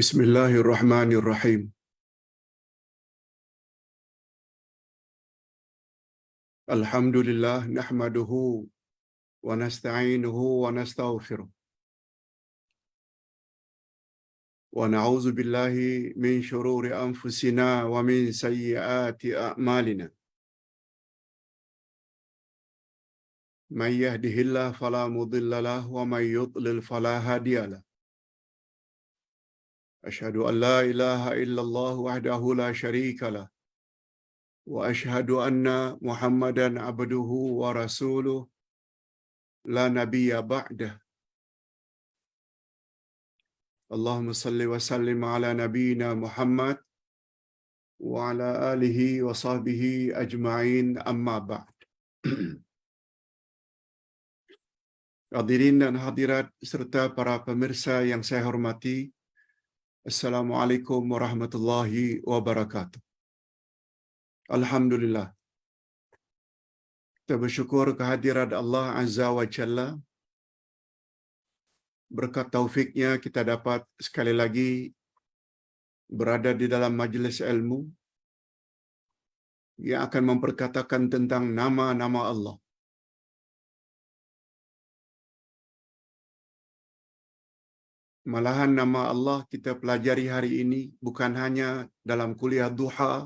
Bismillahirrahmanirrahim. Alhamdulillah nahmaduhu wa nasta'inuhu wa nastaghfiruh. Wa na'udzu billahi min shururi anfusina wa min sayyiati a'malina. May yahdihillahu fala mudilla lahu wa may yudlil fala hadiya lahu. Asyhadu an la ilaha illallah wahdahu la syarika lah. Wa asyhadu anna Muhammadan abduhu wa rasuluh la nabiyya ba'dah. Allahumma salli wa sallim ala nabiyyina Muhammad wa ala alihi wa sahbihi ajma'in amma ba'd. Hadirin dan hadirat serta para pemirsa yang saya hormati, Assalamualaikum warahmatullahi wabarakatuh. Alhamdulillah. Kita bersyukur kehadirat Allah Azza wa Jalla. Berkat taufiknya kita dapat sekali lagi berada di dalam majlis ilmu yang akan memperkatakan tentang nama-nama Allah. Malahan nama Allah kita pelajari hari ini bukan hanya dalam kuliah duha,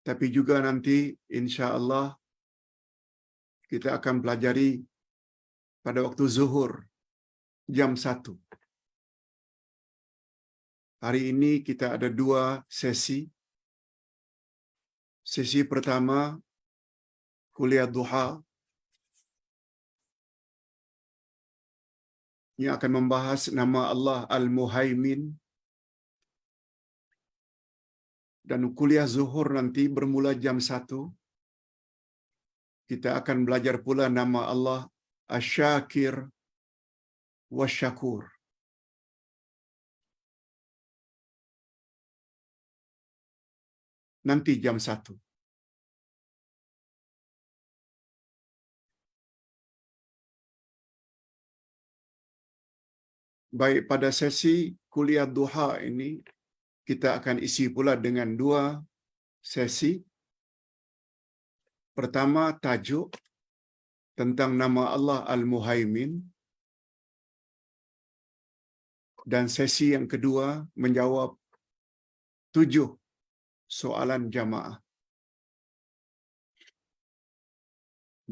tapi juga nanti insya-Allah kita akan pelajari pada waktu zuhur jam 1. Hari ini kita ada 2 sesi. Sesi pertama kuliah duha yang akan membahas nama Allah Al-Muhaimin, dan kuliah zuhur nanti bermula jam 1. Kita akan belajar pula nama Allah Asy-Syakir Wasy-Syakur. Nanti jam 1. Baik, pada sesi kuliah duha ini kita akan isi pula dengan 2 sesi. Pertama, tajuk tentang nama Allah Al-Muhaimin, dan sesi yang kedua menjawab 7 soalan jamaah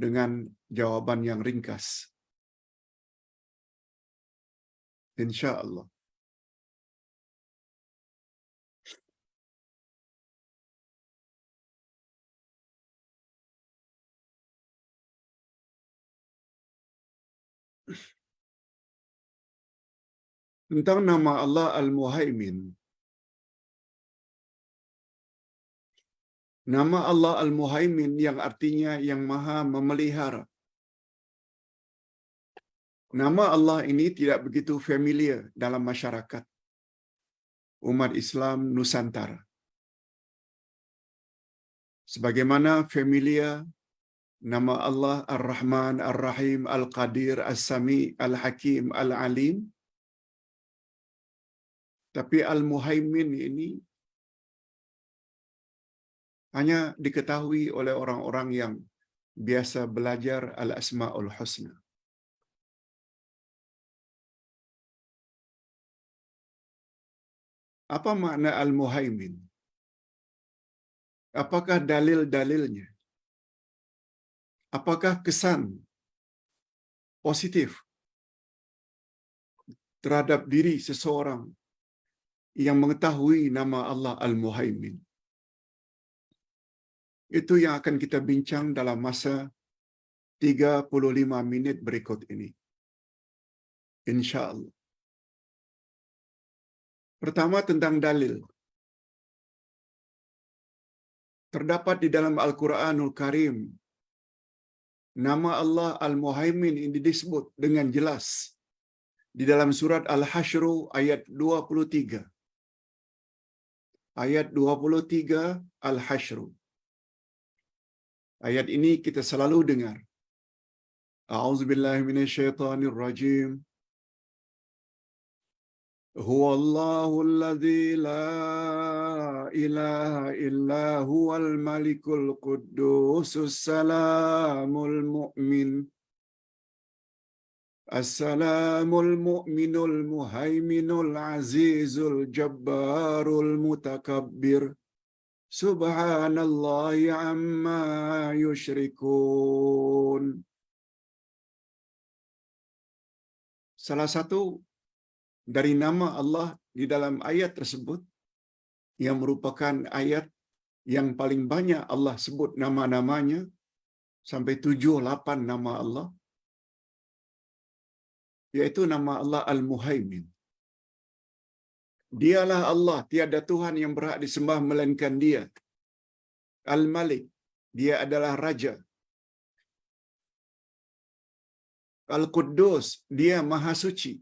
dengan jawaban yang ringkas, insya-Allah. Tentang nama Allah Al-Muhaimin. Nama Allah Al-Muhaimin yang artinya yang Maha Memelihara. Nama Allah ini tidak begitu familiar dalam masyarakat umat Islam Nusantara. Sebagaimana familiar nama Allah Ar-Rahman, Ar-Rahim, Al-Qadir, As-Sami, Al-Hakim, Al-Alim. Tapi Al-Muhaimin ini hanya diketahui oleh orang-orang yang biasa belajar Al-Asma'ul Husna. Apa makna Al-Muhaimin? Apakah dalil-dalilnya? Apakah kesan positif terhadap diri seseorang yang mengetahui nama Allah Al-Muhaimin? Itu yang akan kita bincang dalam masa 35 minit berikut ini, insya-Allah. Pertama, tentang dalil. Terdapat di dalam Al-Quranul Karim nama Allah Al-Muhaimin ini disebut dengan jelas di dalam surat Al-Hasyr ayat 23. Ayat 23 Al-Hasyr. Ayat ini kita selalu dengar. A'udzubillahi minasyaitonirrajim. Huwallahu alladzi la ilaha illa huwal malikul quddusus salamul mu'min. Assalamul mu'minul muhaiminul azizul jabbarul mutakabbir. Subhanallahi amma yusyrikun. Salah satu dari nama Allah di dalam ayat tersebut yang merupakan ayat yang paling banyak Allah sebut nama-namanya sampai 7-8 nama Allah, yaitu nama Allah Al-Muhaimin. Dialah Allah, tiada Tuhan yang berhak disembah melainkan Dia. Al-Malik, Dia adalah Raja. Al-Quddus, Dia Maha Suci.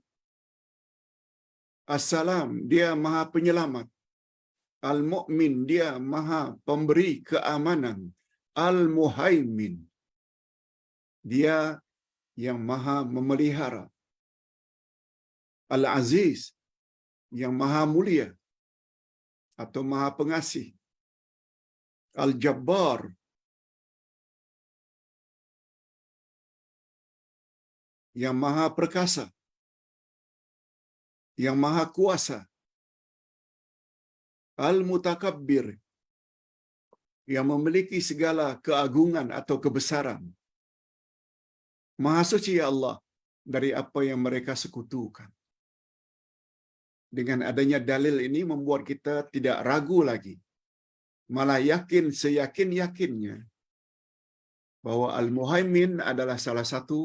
As-Salam, Dia Maha Penyelamat. Al-Mu'min, Dia Maha Pemberi keamanan. Al-Muhaimin, Dia yang Maha Memelihara. Al-Aziz, yang Maha Mulia atau Maha Pengasih. Al-Jabbar, yang Maha Perkasa, yang Maha Kuasa. Al-Mutakabbir, yang memiliki segala keagungan atau kebesaran. Maha suci ya Allah dari apa yang mereka sekutukan. Dengan adanya dalil ini membuat kita tidak ragu lagi, malah yakin seyakin-yakinnya bahwa Al-Muhaimin adalah salah satu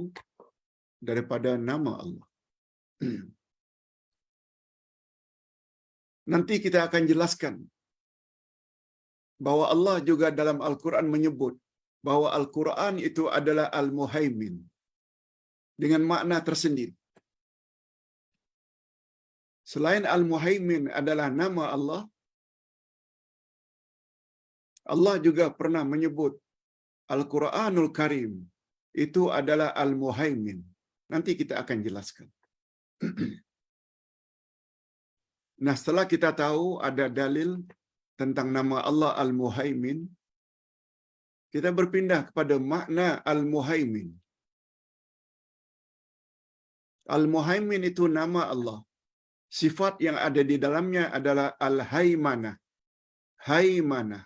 daripada nama Allah. Nanti kita akan jelaskan bahwa Allah juga dalam Al-Quran menyebut bahwa Al-Quran itu adalah Al-Muhaimin dengan makna tersendiri. Selain Al-Muhaimin adalah nama Allah, Allah juga pernah menyebut Al-Quranul Karim itu adalah Al-Muhaimin. Nanti kita akan jelaskan. Nah, setelah kita tahu ada dalil tentang nama Allah Al-Muhaimin, kita berpindah kepada makna Al-Muhaimin. Al-Muhaimin itu nama Allah. Sifat yang ada di dalamnya adalah Al-Haimanah. Haimanah.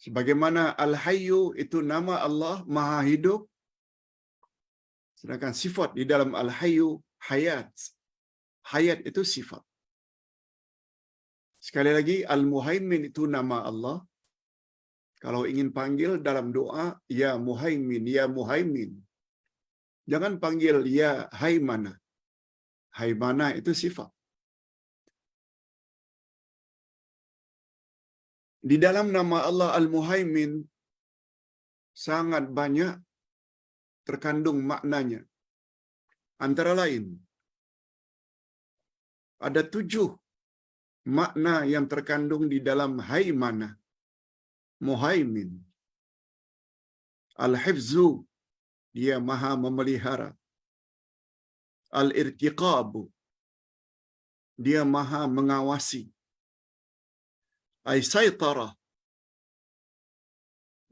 Sebagaimana Al-Hayyu itu nama Allah Maha Hidup, sedangkan sifat di dalam Al-Hayyu hayat. Hayat itu sifat. Sekali lagi, Al-Muhaimin itu nama Allah. Kalau ingin panggil dalam doa, Ya Muhaimin, Ya Muhaimin. Jangan panggil Ya Haimanah. Haimanah itu sifat. Di dalam nama Allah Al-Muhaimin sangat banyak terkandung maknanya. Antara lain, ada 7 makna yang terkandung di dalam Haimanah. Muhaimin. Al-Hifzu, Dia Maha Memelihara. Al-Irtiqab, Dia Maha Mengawasi. Ai-Saytarah,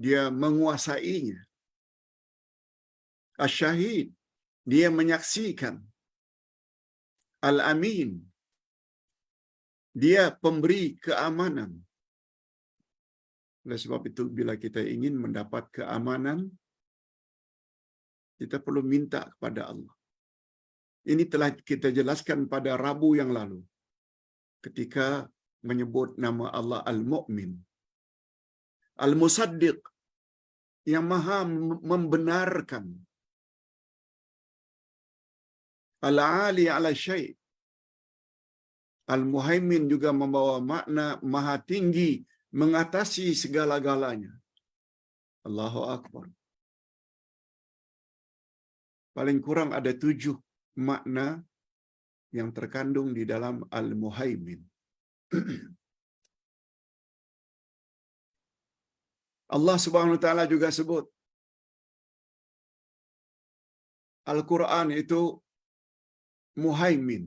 Dia menguasainya. Asy-Syahid, Dia menyaksikan. Al-Amin, Dia pemberi keamanan. Oleh sebab itu, bila kita ingin mendapat keamanan, kita perlu minta kepada Allah. Ini telah kita jelaskan pada Rabu yang lalu, ketika menyebut nama Allah Al-Mu'min. Al-Musaddiq, yang Maha membenarkan. Al-Ali ala syai'. Al-Muhaimin juga membawa makna Maha Tinggi, mengatasi segala-galanya. Allahu Akbar. Paling kurang ada 7 makna yang terkandung di dalam Al-Muhaimin. Allah Subhanahu wa taala juga sebut Al-Quran itu Muhaimin.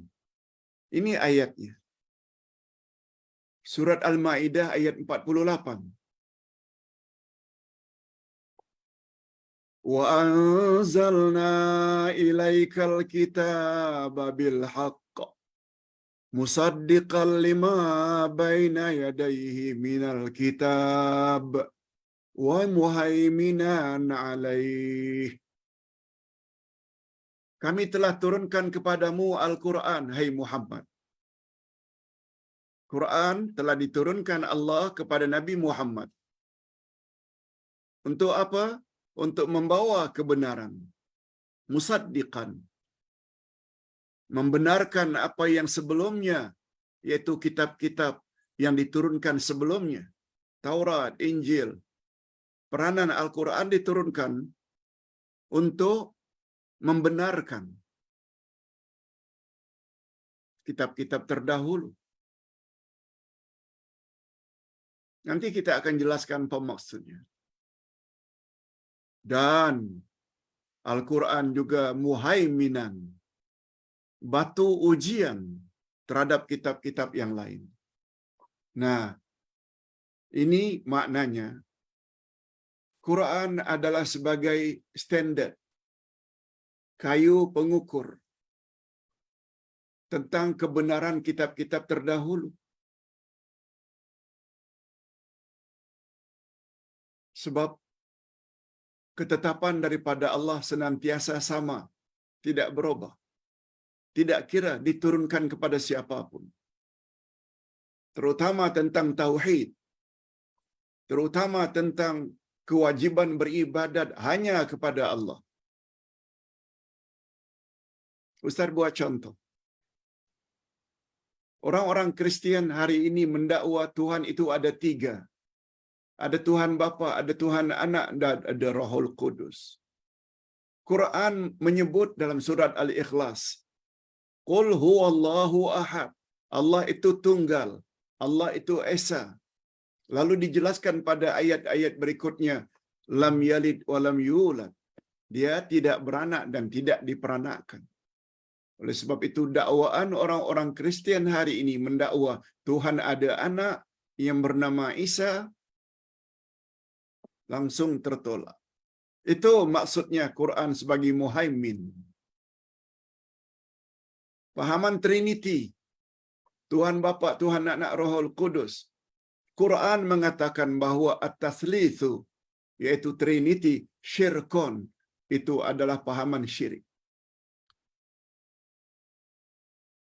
Ini ayatnya. Surat Al-Maidah ayat 48. Wa anzalna ilaikal kitaba bil haqq musaddiqan lima baina yadayhi minal kitab wa muhaiminan alaih. Kami telah turunkan kepadamu Al-Quran, hai Muhammad. Quran telah diturunkan Allah kepada Nabi Muhammad. Untuk apa? Untuk membawa kebenaran. Musaddiqan. Membenarkan apa yang sebelumnya, yaitu kitab-kitab yang diturunkan sebelumnya. Taurat, Injil. Peranan Al-Quran diturunkan untuk membenarkan kitab-kitab terdahulu. Nanti kita akan jelaskan apa maksudnya. Dan Al-Quran juga muhaiminan, batu ujian terhadap kitab-kitab yang lain. Nah, ini maknanya Quran adalah sebagai standard, kayu pengukur tentang kebenaran kitab-kitab terdahulu. Sebab ketetapan daripada Allah senantiasa sama, tidak berubah. Tidak kira diturunkan kepada siapapun. Terutama tentang tauhid. Terutama tentang kewajiban beribadat hanya kepada Allah. Ustaz buat contoh. Orang-orang Kristian hari ini mendakwa Tuhan itu ada 3. Ada Tuhan Bapa, ada Tuhan Anak, dan ada Rohul Kudus. Quran menyebut dalam surat Al-Ikhlas, Qul huwallahu ahad. Allah itu tunggal. Allah itu esa. Lalu dijelaskan pada ayat-ayat berikutnya, lam yalid wa lam yulad. Dia tidak beranak dan tidak diperanakkan. Oleh sebab itu dakwaan orang-orang Kristian hari ini mendakwa Tuhan ada anak yang bernama Isa, langsung tertolak. Itu maksudnya Quran sebagai muhaimin. Pahaman Trinity, Tuhan Bapa, Tuhan Anak, Rohul Kudus. Quran mengatakan bahawa at-tatslitsu, yaitu Trinity, syirkon, itu adalah pahaman syirik.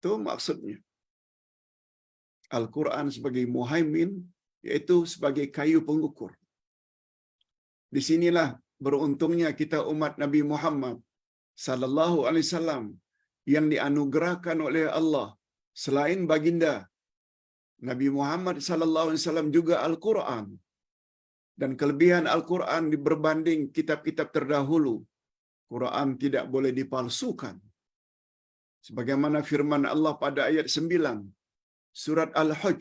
Itu maksudnya. Al-Quran sebagai muhaimin, yaitu sebagai kayu pengukur. Di sinilah beruntungnya kita umat Nabi Muhammad sallallahu alaihi wasallam yang dianugerahkan oleh Allah selain baginda Nabi Muhammad sallallahu alaihi wasallam juga Al-Quran. Dan kelebihan Al-Quran berbanding kitab-kitab terdahulu, Quran tidak boleh dipalsukan. Sebagaimana firman Allah pada ayat 9 surat Al-Hajj,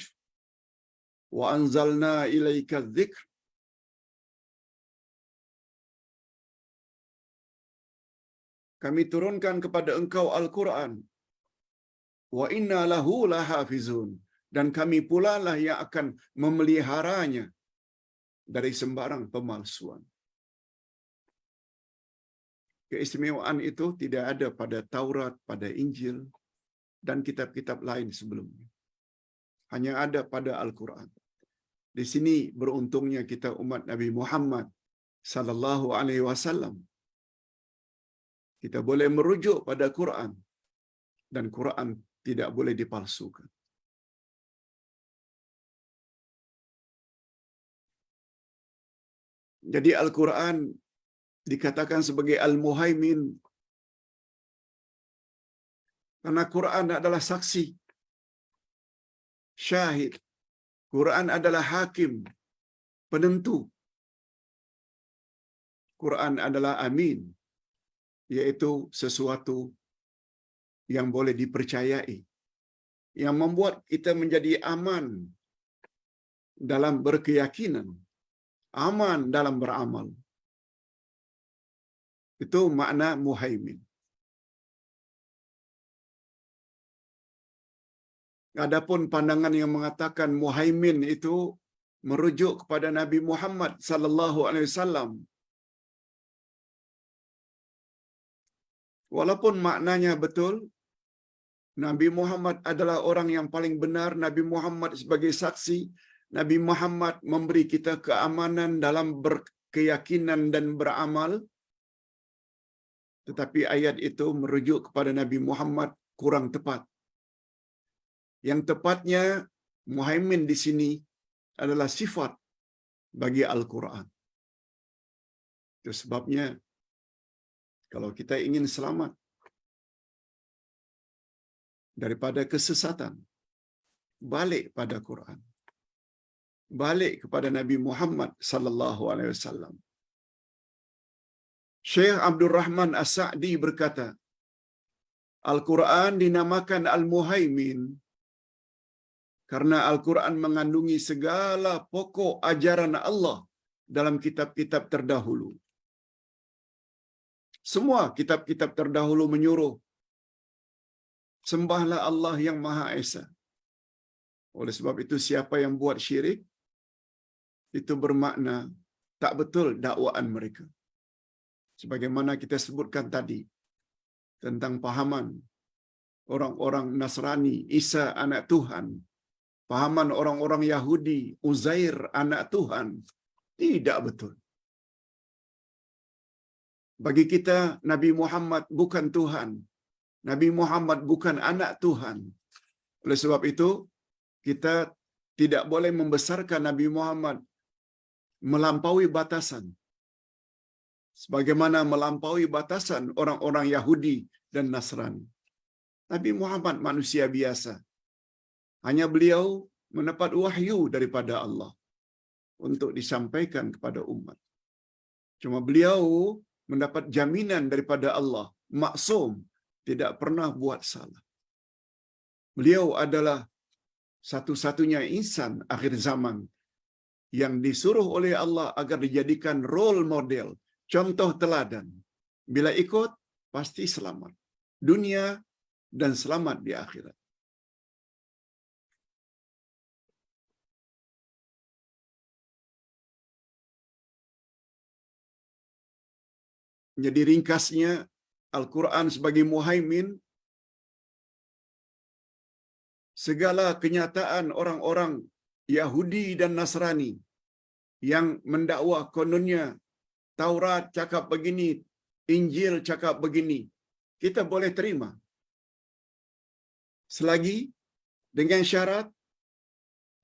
wa anzalna ilaika dzikr. Kami turunkan kepada engkau Al-Quran. Wa inna lahu lahafizun. Dan kami pula lah yang akan memeliharanya dari sembarang pemalsuan. Keistimewaan itu tidak ada pada Taurat, pada Injil, dan kitab-kitab lain sebelumnya. Hanya ada pada Al-Quran. Di sini beruntungnya kita umat Nabi Muhammad sallallahu alaihi wasallam. Kita boleh merujuk pada Quran dan Quran tidak boleh dipalsukan. Jadi Al-Quran dikatakan sebagai Al-Muhaimin karena Quran adalah saksi, syahid. Quran adalah hakim, penentu. Quran adalah amin, yaitu sesuatu yang boleh dipercayai, yang membuat kita menjadi aman dalam berkeyakinan, aman dalam beramal. Itu makna muhaimin. Adapun pandangan yang mengatakan muhaimin itu merujuk kepada Nabi Muhammad sallallahu alaihi wasallam, walaupun maknanya betul, Nabi Muhammad adalah orang yang paling benar, Nabi Muhammad sebagai saksi, Nabi Muhammad memberi kita keamanan dalam berkeyakinan dan beramal, tetapi ayat itu merujuk kepada Nabi Muhammad kurang tepat. Yang tepatnya muhaimin di sini adalah sifat bagi Al-Quran. Itu sebabnya kalau kita ingin selamat daripada kesesatan, balik pada Quran. Balik kepada Nabi Muhammad sallallahu alaihi wasallam. Syekh Abdul Rahman As-Sa'di berkata, Al-Quran dinamakan Al-Muhaimin karena Al-Quran mengandungi segala pokok ajaran Allah dalam kitab-kitab terdahulu. Semua kitab-kitab terdahulu menyuruh sembahlah Allah yang Maha Esa. Oleh sebab itu siapa yang buat syirik, itu bermakna tak betul dakwaan mereka. Sebagaimana kita sebutkan tadi tentang pahaman orang-orang Nasrani, Isa anak Tuhan, pahaman orang-orang Yahudi, Uzair anak Tuhan, tidak betul. Bagi kita, Nabi Muhammad bukan Tuhan. Nabi Muhammad bukan anak Tuhan. Oleh sebab itu, kita tidak boleh membesarkan Nabi Muhammad melampaui batasan. Sebagaimana melampaui batasan orang-orang Yahudi dan Nasrani. Nabi Muhammad manusia biasa. Hanya beliau mendapat wahyu daripada Allah untuk disampaikan kepada umat. Cuma beliau mendapat jaminan daripada Allah, maksum, tidak pernah buat salah. Beliau adalah satu-satunya insan akhir zaman yang disuruh oleh Allah agar dijadikan role model, contoh teladan. Bila ikut, pasti selamat. Dunia dan selamat di akhirat. Jadi ringkasnya, Al-Quran sebagai muhaimin, segala kenyataan orang-orang Yahudi dan Nasrani yang mendakwa kononnya Taurat cakap begini, Injil cakap begini, kita boleh terima. Selagi dengan syarat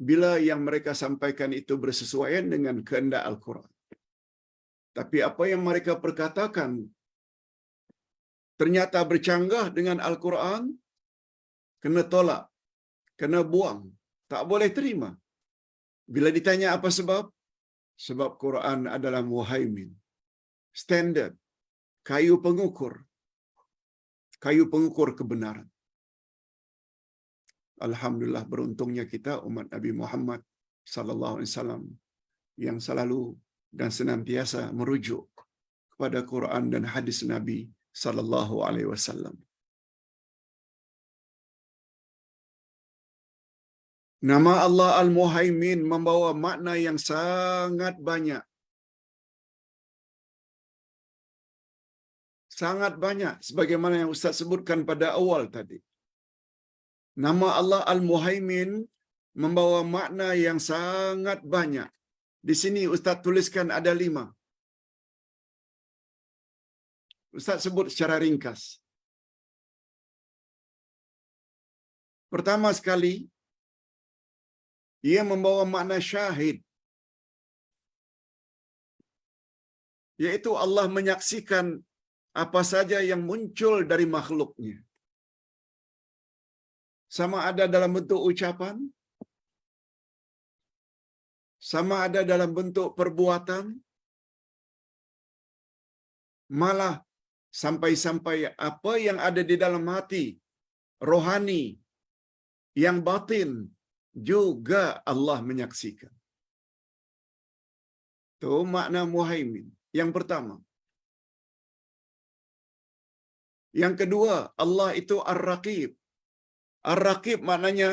bila yang mereka sampaikan itu bersesuaian dengan kehendak Al-Quran. Tapi apa yang mereka perkatakan ternyata bercanggah dengan Al-Quran, kena tolak, kena buang, tak boleh terima. Bila ditanya apa sebab? Sebab Quran adalah muhaimin, standard, kayu pengukur kebenaran. Alhamdulillah, beruntungnya kita umat Nabi Muhammad sallallahu alaihi wasallam yang selalu dan senantiasa merujuk kepada Quran dan hadis Nabi sallallahu alaihi wasallam. Nama Allah Al-Muhaimin membawa makna yang sangat banyak. Sangat banyak sebagaimana yang Ustaz sebutkan pada awal tadi. Nama Allah Al-Muhaimin membawa makna yang sangat banyak. Di sini Ustaz tuliskan ada 5. Ustaz sebut secara ringkas. Pertama sekali, ia membawa makna syahid, yaitu Allah menyaksikan apa saja yang muncul dari makhluknya. Sama ada dalam bentuk ucapan, sama ada dalam bentuk perbuatan, malah sampai-sampai apa yang ada di dalam hati, rohani, yang batin, juga Allah menyaksikan. Itu makna muhaimin. Yang pertama. Yang kedua, Allah itu Ar-Raqib. Ar-Raqib maknanya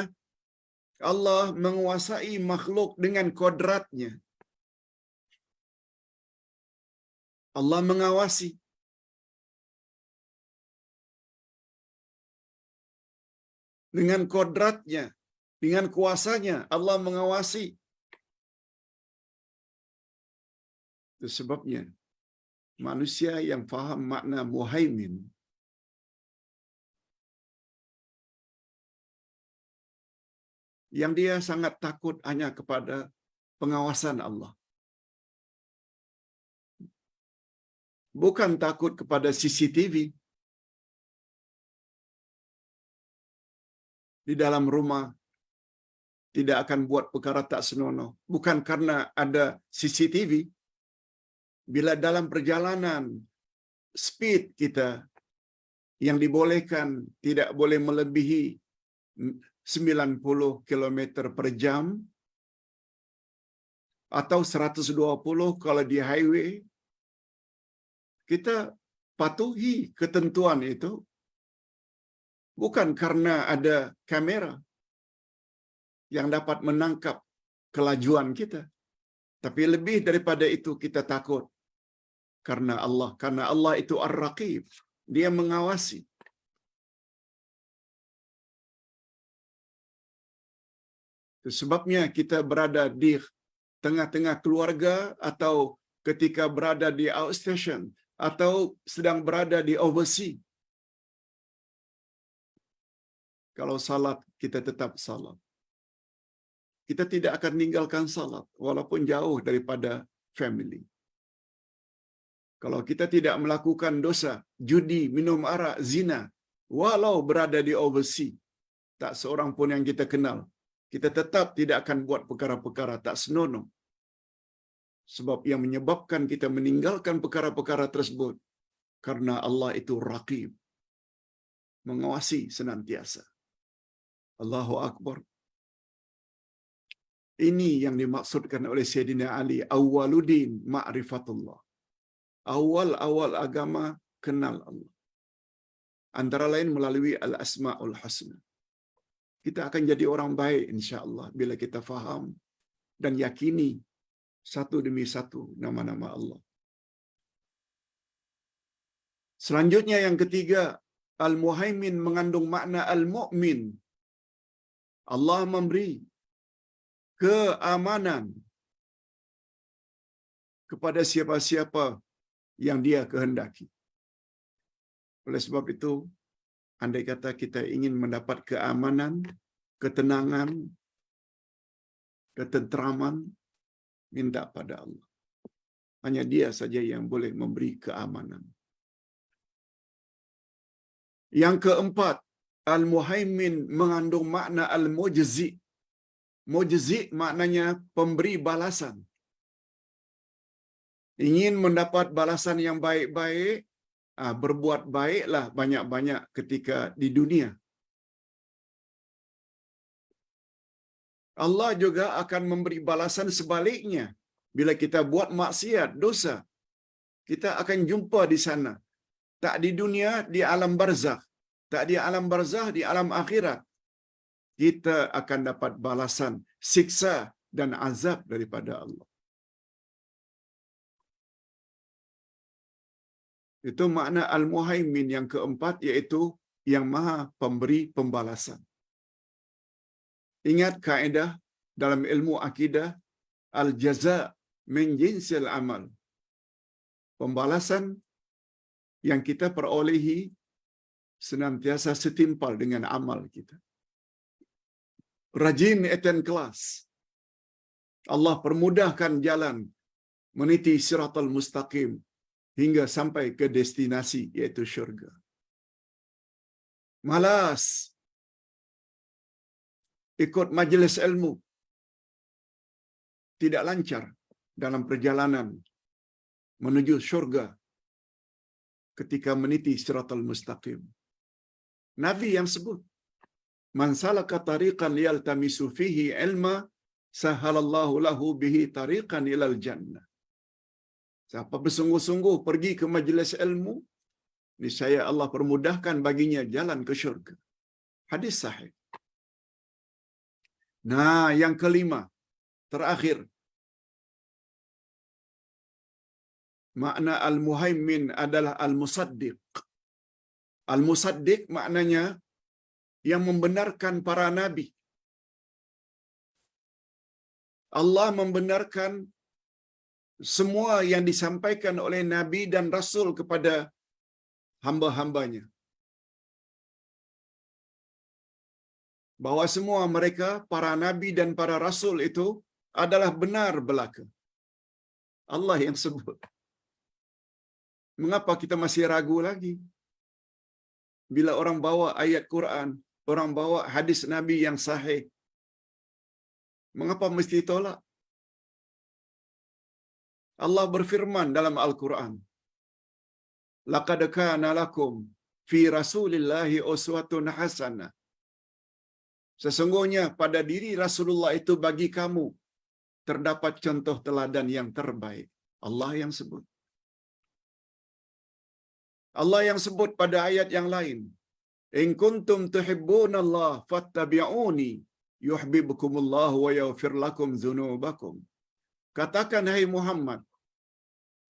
Allah menguasai makhluk dengan kodratnya. Allah mengawasi. Dengan kodratnya, dengan kuasanya, Allah mengawasi. Itu sebabnya manusia yang faham makna muhaimin, yang dia sangat takut hanya kepada pengawasan Allah. Bukan takut kepada CCTV di dalam rumah, tidak akan buat perkara tak senonoh. Bukan karena ada CCTV. Bila dalam perjalanan, speed kita yang dibolehkan tidak boleh melebihi 90 km per jam atau 120 kalau di highway, kita patuhi ketentuan itu bukan karena ada kamera yang dapat menangkap kelajuan kita, tapi lebih daripada itu kita takut karena Allah itu Ar-Raqib, dia mengawasi. Itu sebabnya kita berada di tengah-tengah keluarga atau ketika berada di outstation atau sedang berada di overseas. Kalau salat, kita tetap salat. Kita tidak akan tinggalkan salat walaupun jauh daripada family. Kalau kita tidak melakukan dosa, judi, minum arak, zina, walau berada di overseas, tak seorang pun yang kita kenal, kita tetap tidak akan buat perkara-perkara tak senonoh. Sebab yang menyebabkan kita meninggalkan perkara-perkara tersebut, karena Allah itu Raqib, mengawasi senantiasa. Allahu Akbar. Ini yang dimaksudkan oleh Sayyidina Ali, awwaluddin ma'rifatullah. Awal-awal agama kenal Allah. Antara lain melalui al-asma'ul husna. Kita akan jadi orang baik insya-Allah bila kita faham dan yakini satu demi satu nama-nama Allah. Selanjutnya yang ketiga, al-muhaimin mengandung makna al-mu'min. Allah memberi keamanan kepada siapa-siapa yang dia kehendaki. Oleh sebab itu, andai kata kita ingin mendapat keamanan, ketenangan, ketenteraman, minta pada Allah. Hanya dia saja yang boleh memberi keamanan. Yang keempat, al-muhaimin mengandung makna al-mujzi. Mujzi maknanya pemberi balasan. Ingin mendapat balasan yang baik-baik, berbuat baiklah banyak-banyak ketika di dunia. Allah juga akan memberi balasan sebaliknya. Bila kita buat maksiat, dosa, kita akan jumpa di sana. Tak di dunia, di alam barzakh. Tak di alam barzakh, di alam akhirat. Kita akan dapat balasan, siksa dan azab daripada Allah. Itu makna al-muhaimin yang keempat, iaitu yang maha pemberi pembalasan. Ingat kaedah dalam ilmu akidah, al-jaza' min jinsil amal. Pembalasan yang kita perolehi senantiasa setimpal dengan amal kita. Rajin attend kelas. Allah permudahkan jalan meniti siratal mustaqim hingga sampai ke destinasi, yaitu syurga. Malas ikut majlis ilmu, tidak lancar dalam perjalanan menuju syurga ketika meniti siratal mustaqim. Nabi yang sebut, man salaka tariqan yaltamisu fihi ilma sahalallahu lahu bihi tariqan ilal jannah. Siapa bersungguh-sungguh pergi ke majlis ilmu, niscaya Allah permudahkan baginya jalan ke syurga. Hadis sahih. Nah, yang kelima, terakhir, makna al-muhaimin adalah al-musaddiq. Al-musaddiq maknanya yang membenarkan para nabi. Allah membenarkan semua yang disampaikan oleh nabi dan rasul kepada hamba-hambanya. Bahwa semua mereka, para nabi dan para rasul itu adalah benar belaka. Allah yang sebut. Mengapa kita masih ragu lagi? Bila orang bawa ayat Quran, orang bawa hadis Nabi yang sahih, mengapa mesti tolak? Allah berfirman dalam Al-Quran, "Laqad kana lakum fi Rasulillahi uswatun hasanah." Sesungguhnya pada diri Rasulullah itu bagi kamu terdapat contoh teladan yang terbaik. Allah yang sebut. Allah yang sebut pada ayat yang lain, "In kuntum tuhibbunallah fattabi'uni yuhibbukumullah wa yaghfir lakum dzunubakum." Katakan, hai Muhammad,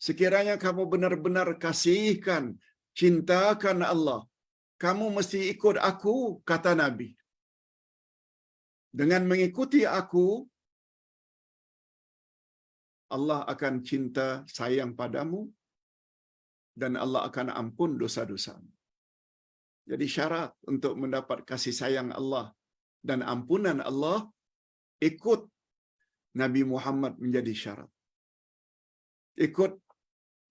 sekiranya kamu benar-benar kasihkan, cintakan Allah, kamu mesti ikut aku, kata Nabi. Dengan mengikuti aku, Allah akan cinta sayang padamu dan Allah akan ampun dosa-dosamu. Jadi syarat untuk mendapat kasih sayang Allah dan ampunan Allah, ikut Nabi Muhammad menjadi syarat. Ikut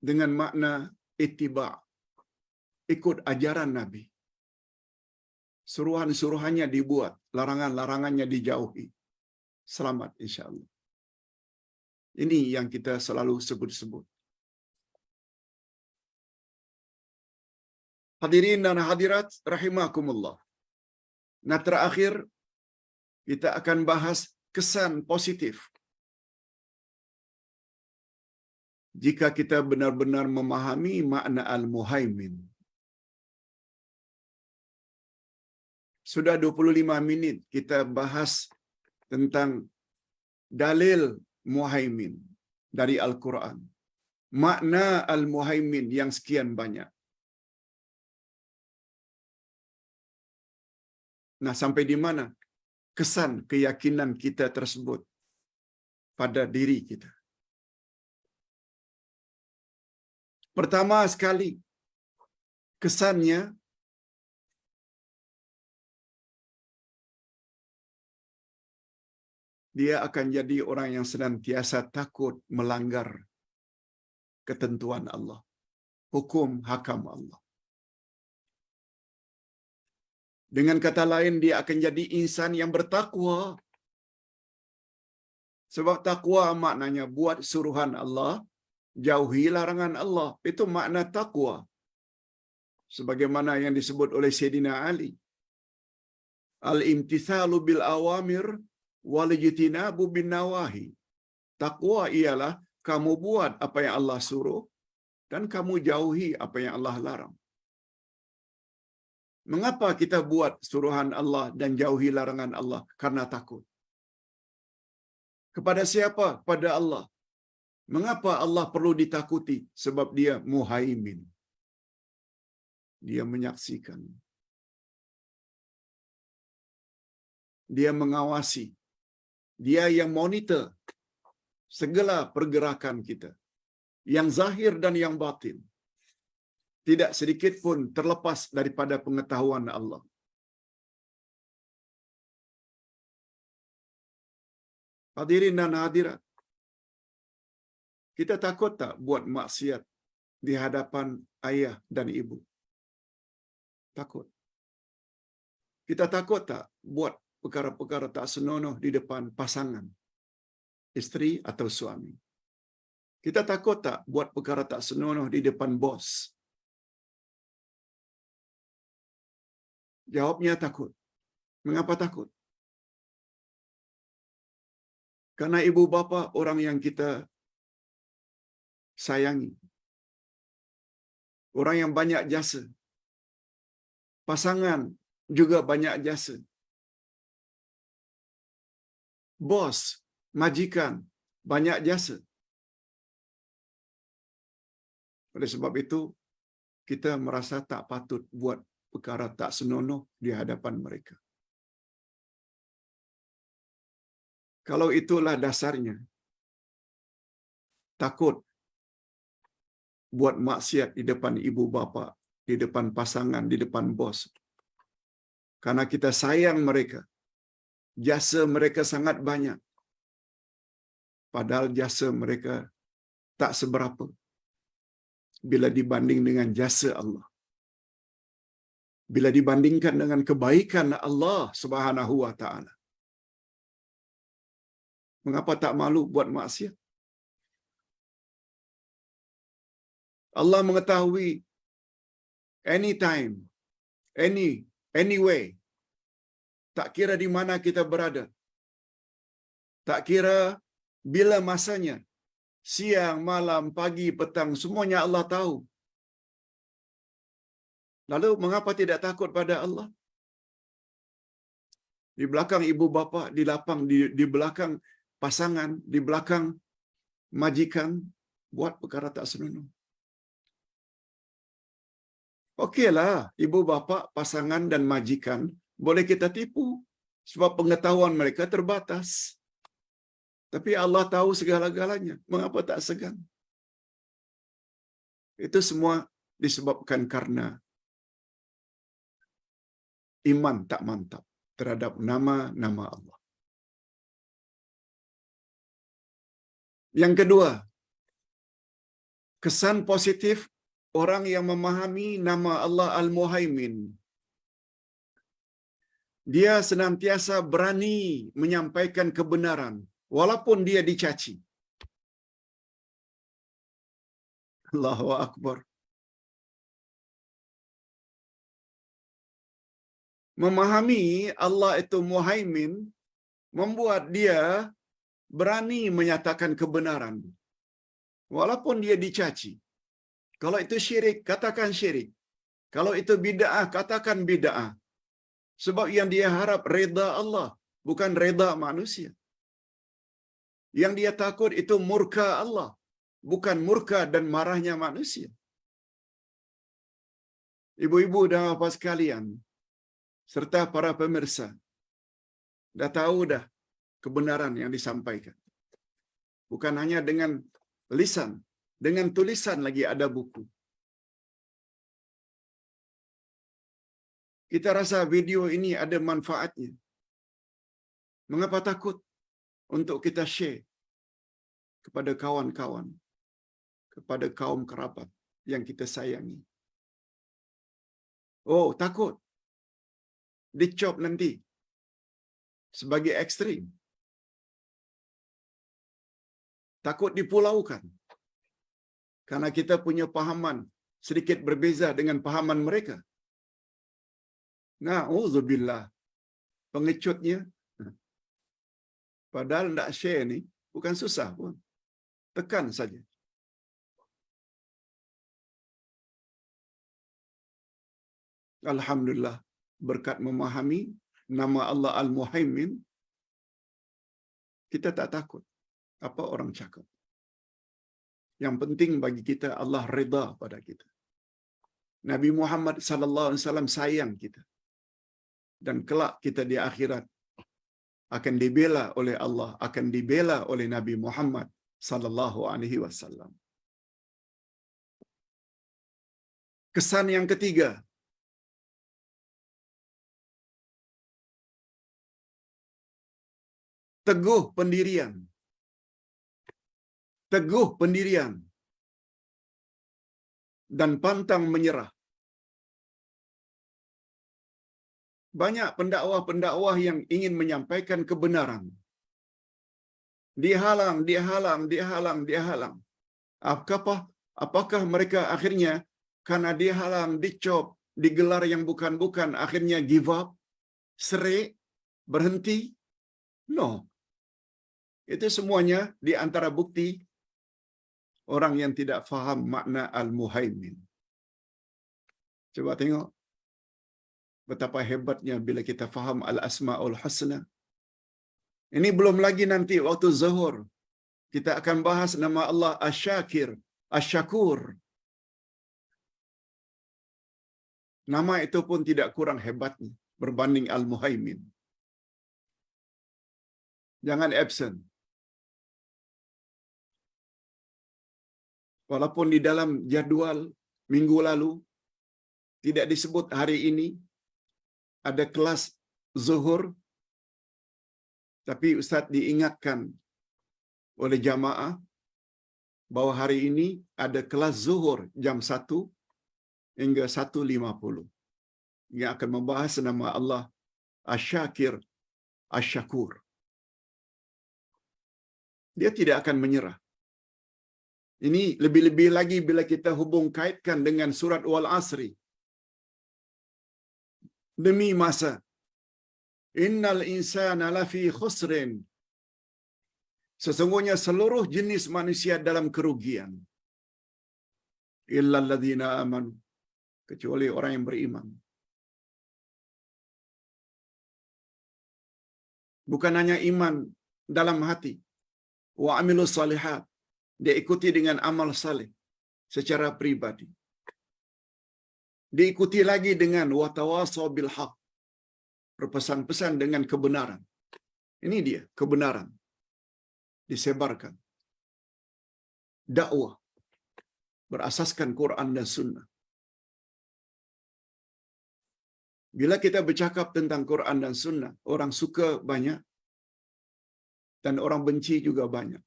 dengan makna ittiba', ikut ajaran Nabi. Suruhan-suruhannya dibuat, larangan-larangannya dijauhi. Selamat insya-Allah. Ini yang kita selalu sebut-sebut. Hadirin dan hadirat rahimakumullah. Nah, terakhir kita akan bahas kesan positif jika kita benar-benar memahami makna al-muhaimin. Sudah 25 minit kita bahas tentang dalil muhaimin dari Al-Quran. Makna al-muhaimin yang sekian banyak. Nah, sampai di mana kesan keyakinan kita tersebut pada diri kita? Pertama sekali, kesannya dia akan jadi orang yang senantiasa takut melanggar ketentuan Allah, hukum hakam Allah. Dengan kata lain, dia akan jadi insan yang bertakwa. Sebab takwa maknanya buat suruhan Allah, jauhi larangan Allah. Itu makna takwa. Sebagaimana yang disebut oleh Sayyidina Ali, al-imtithalu bil awamir wal ijtinabu bin nawahi. Takwa ialah kamu buat apa yang Allah suruh dan kamu jauhi apa yang Allah larang. Mengapa kita buat suruhan Allah dan jauhi larangan Allah? Karena takut. Kepada siapa? Pada Allah. Mengapa Allah perlu ditakuti? Sebab dia muhaimin. Dia menyaksikan. Dia mengawasi. Dia yang monitor segala pergerakan kita, yang zahir dan yang batin. Tidak sedikit pun terlepas daripada pengetahuan Allah. Hadirin dan hadirat, kita takut tak buat maksiat di hadapan ayah dan ibu? Takut. Kita takut tak buat perkara-perkara tak senonoh di depan pasangan, isteri atau suami? Kita takut tak buat perkara tak senonoh di depan bos? Jawabnya takut. Mengapa takut? Karena ibu bapa orang yang kita sayangi. Orang yang banyak jasa. Pasangan juga banyak jasa. bos, majikan, banyak jasa. Oleh sebab itu, kita merasa tak patut buat perkara tak senonoh di hadapan mereka. Kalau itulah dasarnya, takut buat maksiat di depan ibu bapa, di depan pasangan, di depan bos. Karena kita sayang mereka. Jasa mereka sangat banyak. Padahal jasa mereka tak seberapa bila dibanding dengan jasa Allah. Bila dibandingkan dengan kebaikan Allah Subhanahu wa taala. Mengapa tak malu buat maksiat? Allah mengetahui anytime, anyway. Tak kira di mana kita berada. Tak kira bila masanya. Siang, malam, pagi, petang, semuanya Allah tahu. Lalu mengapa tidak takut pada Allah? Di belakang ibu bapa, di lapang, di belakang pasangan, di belakang majikan, buat perkara tak senonoh. Okeylah, ibu bapa, pasangan dan majikan boleh kita tipu sebab pengetahuan mereka terbatas. Tapi Allah tahu segala-galanya. Mengapa tak segan? Itu semua disebabkan karena iman tak mantap terhadap nama-nama Allah. Yang kedua, kesan positif orang yang memahami nama Allah Al-Muhaimin. Dia senantiasa berani menyampaikan kebenaran walaupun dia dicaci. Allahu Akbar. Memahami Allah itu Muhaimin membuat dia berani menyatakan kebenaran walaupun dia dicaci. Kalau itu syirik, katakan syirik. Kalau itu bid'ah, katakan bid'ah. Sebab yang dia harap reda Allah, bukan reda manusia. Yang dia takut itu murka Allah, bukan murka dan marahnya manusia. Ibu-ibu dan bapa sekalian, serta para pemirsa, dah tahu dah kebenaran yang disampaikan. Bukan hanya dengan lisan, dengan tulisan lagi ada buku. Kita rasa video ini ada manfaatnya. Mengapa takut untuk kita share kepada kawan-kawan, kepada kaum kerabat yang kita sayangi? Oh, takut dicop nanti sebagai ekstrim. Takut dipulaukan karena kita punya pahaman sedikit berbeza dengan pahaman mereka. Na'udzubillah. Pengecutnya. Padahal nak share ni bukan susah pun. Tekan saja. Alhamdulillah, berkat memahami nama Allah Al-Muhaimin, kita tak takut apa orang cakap. Yang penting bagi kita Allah redha pada kita. Nabi Muhammad sallallahu alaihi wasallam sayang kita. Dan kelak kita di akhirat akan dibela oleh Allah, akan dibela oleh Nabi Muhammad sallallahu alaihi wasallam. Kesan yang ketiga, teguh pendirian. Teguh pendirian dan pantang menyerah. Banyak pendakwah-pendakwah yang ingin menyampaikan kebenaran. Dihalang. Apakah mereka akhirnya karena dihalang, dicop, digelar yang bukan-bukan, akhirnya give up, serik, berhenti? No. Itu semuanya di antara bukti orang yang tidak faham makna Al-Muhaimin. Coba tengok betapa hebatnya bila kita faham Al-Asma'ul Husna. Ini belum lagi nanti waktu zuhur kita akan bahas nama Allah Asy-Syakir, Asy-Syakur. Nama itu pun tidak kurang hebatnya berbanding Al-Muhaimin. Jangan absent. Walaupun di dalam jadual minggu lalu tidak disebut hari ini ada kelas zuhur, tapi Ustaz diingatkan oleh jamaah bahwa hari ini ada kelas zuhur jam 1 hingga 1.50 yang akan membahas nama Allah Asy-Syakir, Asy-Syakur. Dia tidak akan menyerah. Ini lebih-lebih lagi bila kita hubung kaitkan dengan surat Wal Asri. Demi masa. Innal insana lafi khusrin. Sesungguhnya seluruh jenis manusia dalam kerugian. Illal ladzina amanu. Kecuali orang yang beriman. Bukan hanya iman dalam hati. Wa amilus salihat. Dia ikuti dengan amal saleh secara pribadi. Diikuti lagi dengan watawasaw bil haq. Berpesan-pesan dengan kebenaran. Ini dia, kebenaran. Disebarkan. Dakwah. Berasaskan Quran dan Sunnah. Bila kita bercakap tentang Quran dan Sunnah, orang suka banyak dan orang benci juga banyak.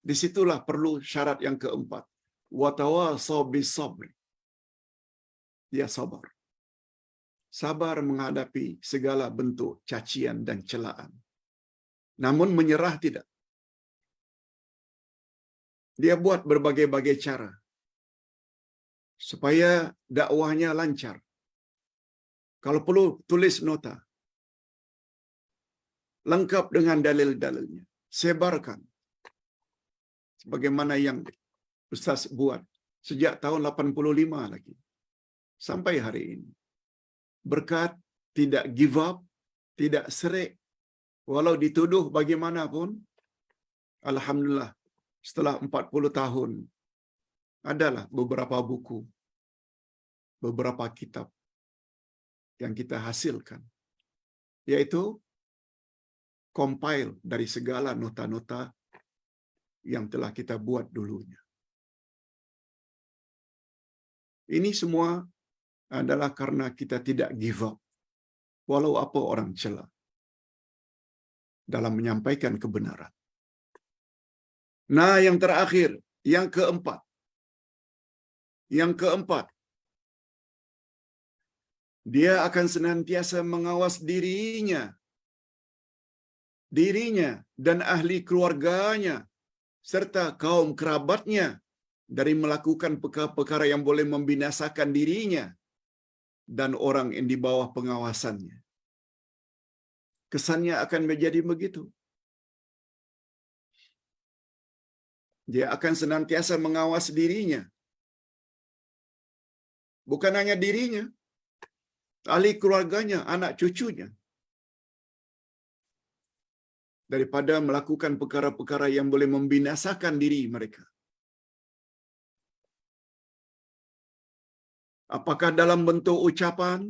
Di situlah perlu syarat yang keempat. Watawasaw bis sabr. Dia sabar. Sabar menghadapi segala bentuk cacian dan celaan. Namun menyerah tidak. Dia buat berbagai-bagai cara supaya dakwahnya lancar. Kalau perlu tulis nota. Lengkap dengan dalil-dalilnya. Sebarkan. Sebagaimana yang Ustaz buat sejak tahun 85 lagi. Sampai hari ini. Berkat tidak give up, tidak serik. Walau dituduh bagaimanapun, alhamdulillah, setelah 40 tahun, adalah beberapa buku, beberapa kitab yang kita hasilkan. Yaitu, compile dari segala nota-nota yang telah kita buat dulunya. Ini semua adalah karena kita tidak give up. Walau apa orang cela. Dalam menyampaikan kebenaran. Nah, yang terakhir. Yang keempat. Yang keempat. Dia akan senantiasa mengawas dirinya. Dirinya dan ahli keluarganya. Serta kaum kerabatnya. Dari melakukan perkara-perkara yang boleh membinasakan dirinya. Dan orang yang di bawah pengawasannya. Kesannya akan menjadi begitu. Dia akan senantiasa mengawas dirinya. Bukan hanya dirinya. Ahli keluarganya, anak cucunya. Daripada melakukan perkara-perkara yang boleh membinasakan diri mereka. Apakah dalam bentuk ucapan?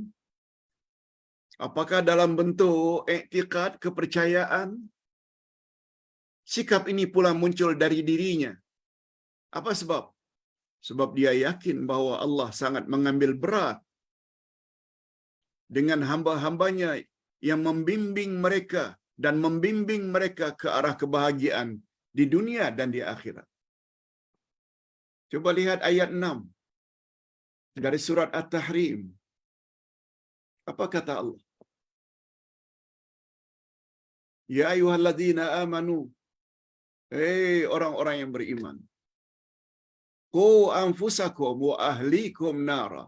Apakah dalam bentuk iktikad, kepercayaan? Sikap ini pula muncul dari dirinya. Apa sebab? Sebab dia yakin bahwa Allah sangat mengambil berat dengan hamba-hambanya yang membimbing mereka dan membimbing mereka ke arah kebahagiaan di dunia dan di akhirat. Coba lihat ayat 6 dari surat At-Tahrim. Apa kata Allah? Ya ayyuhalladzina amanu. Orang-orang yang beriman. Qu anfusakum wa ahlikum nara.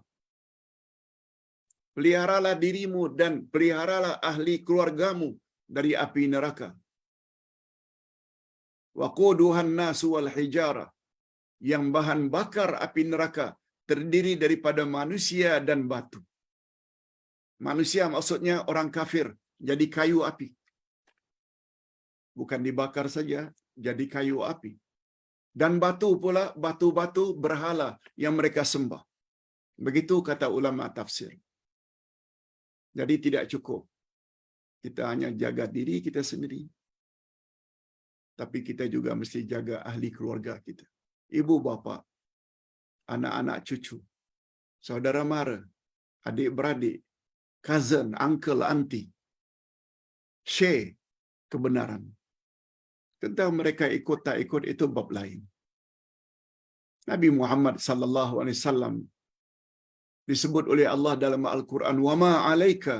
Peliharalah dirimu dan peliharalah ahli keluargamu dari api neraka. Waquduhan nasu wal hijarah. Yang bahan bakar api neraka terdiri daripada manusia dan batu. Manusia maksudnya orang kafir, jadi kayu api. bukan dibakar saja, jadi kayu api. Dan batu pula, batu-batu berhala yang mereka sembah. Begitu kata ulama tafsir. Jadi tidak cukup kita hanya jaga diri kita sendiri, tapi kita juga mesti jaga ahli keluarga kita. Ibu bapa, anak-anak cucu, saudara mara, adik-beradik, cousin, uncle, auntie. Share kebenaran. Tentang mereka ikut tak ikut itu bab lain. Nabi Muhammad sallallahu alaihi wasallam disebut oleh Allah dalam Al-Quran, "Wa ma 'alaika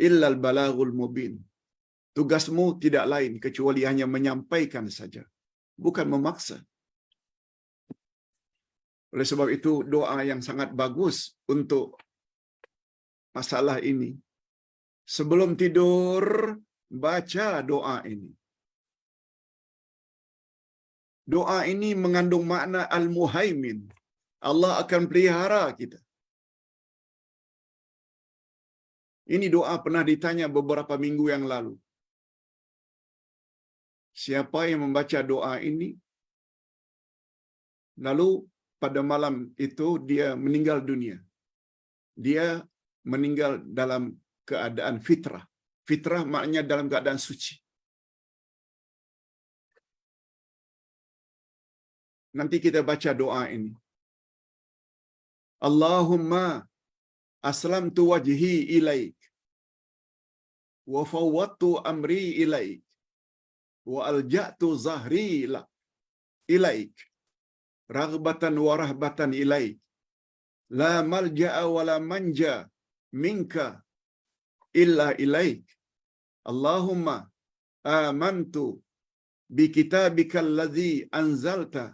illa al-balaghul mubin." Tugasmu tidak lain kecuali hanya menyampaikan saja, bukan memaksa. Oleh sebab itu doa yang sangat bagus untuk masalah ini. Sebelum tidur baca doa ini. Doa ini mengandung makna Al-Muhaimin. Allah akan pelihara kita. Ini doa pernah ditanya beberapa minggu yang lalu. Siapa yang membaca doa ini, lalu pada malam itu dia meninggal dunia. Dia meninggal dalam keadaan fitrah. Fitrah maknanya dalam keadaan suci. Nanti kita baca doa ini. Allahumma aslamtu wajhi ilaik wa fawwadtu amri ilaik wa alja'tu zahri ilaik raghbatan wa rahbatan ilaik la malja'a wa la manja minka illa ilaik. Allahumma amantu bi kitabikal ladzi anzalta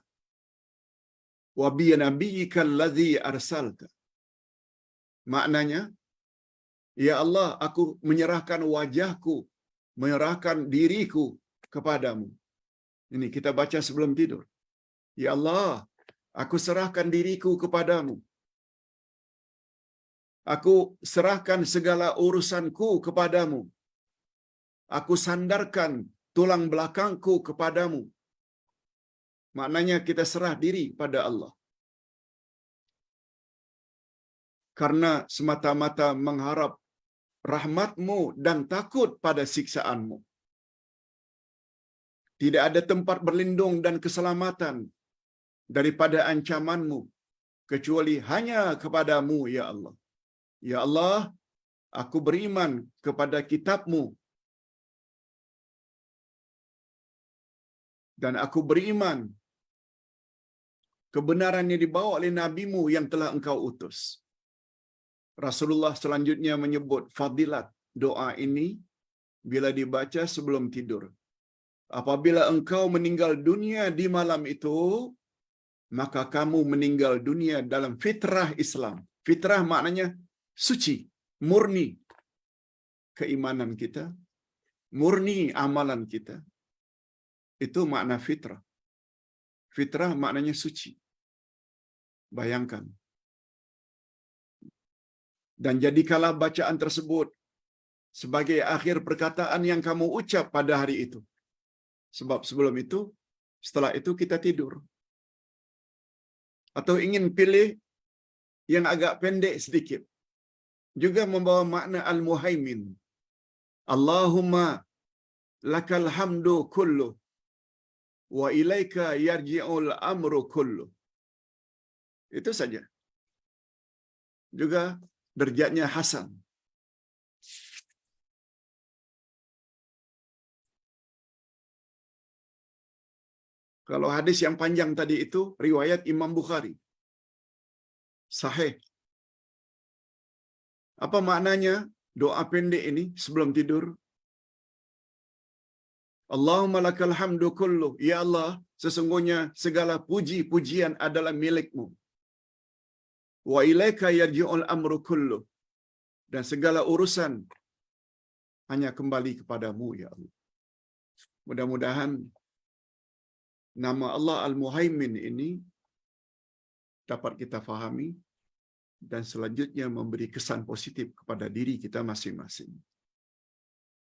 wa bi nabiyyikal ladzi arsalta. Maknanya, ya Allah, aku menyerahkan wajahku, menyerahkan diriku kepadamu. Ini kita baca sebelum tidur. Ya Allah, aku serahkan diriku kepadamu. Aku serahkan segala urusanku kepadamu. Aku sandarkan tulang belakangku kepadamu. Maknanya kita serah diri pada Allah. Karena semata-mata mengharap rahmat-Mu dan takut pada siksaanmu. Tidak ada tempat berlindung dan keselamatan daripada ancaman-Mu kecuali hanya kepadamu, ya Allah. Ya Allah, aku beriman kepada kitab-Mu dan aku beriman kebenaran yang dibawa oleh Nabi-Mu yang telah Engkau utus. Rasulullah selanjutnya menyebut fadilat doa ini bila dibaca sebelum tidur. Apabila engkau meninggal dunia di malam itu, maka kamu meninggal dunia dalam fitrah Islam. Fitrah maknanya suci, murni keimanan kita, murni amalan kita. Itu makna fitrah. Fitrah maknanya suci. Bayangkan. Dan jadikanlah bacaan tersebut sebagai akhir perkataan yang kamu ucap pada hari itu. Sebab sebelum itu, setelah itu kita tidur. Atau ingin pilih yang agak pendek sedikit. Juga membawa makna Al-Muhaimin. Allahumma lakal hamdu kullu wa ilaika yarji'ul amru kullu. Itu saja. Juga derajatnya hasan. Kalau hadis yang panjang tadi itu riwayat Imam Bukhari. Sahih. Apa maknanya doa pendek ini sebelum tidur? Allahumma lakal hamdu kullu. Ya Allah, sesungguhnya segala puji-pujian adalah milik-Mu. Wa ilaika yarji'ul amru kullu. Dan segala urusan hanya kembali kepadamu, ya Allah. Mudah-mudahan nama Allah Al-Muhaimin ini dapat kita fahami dan selanjutnya memberi kesan positif kepada diri kita masing-masing.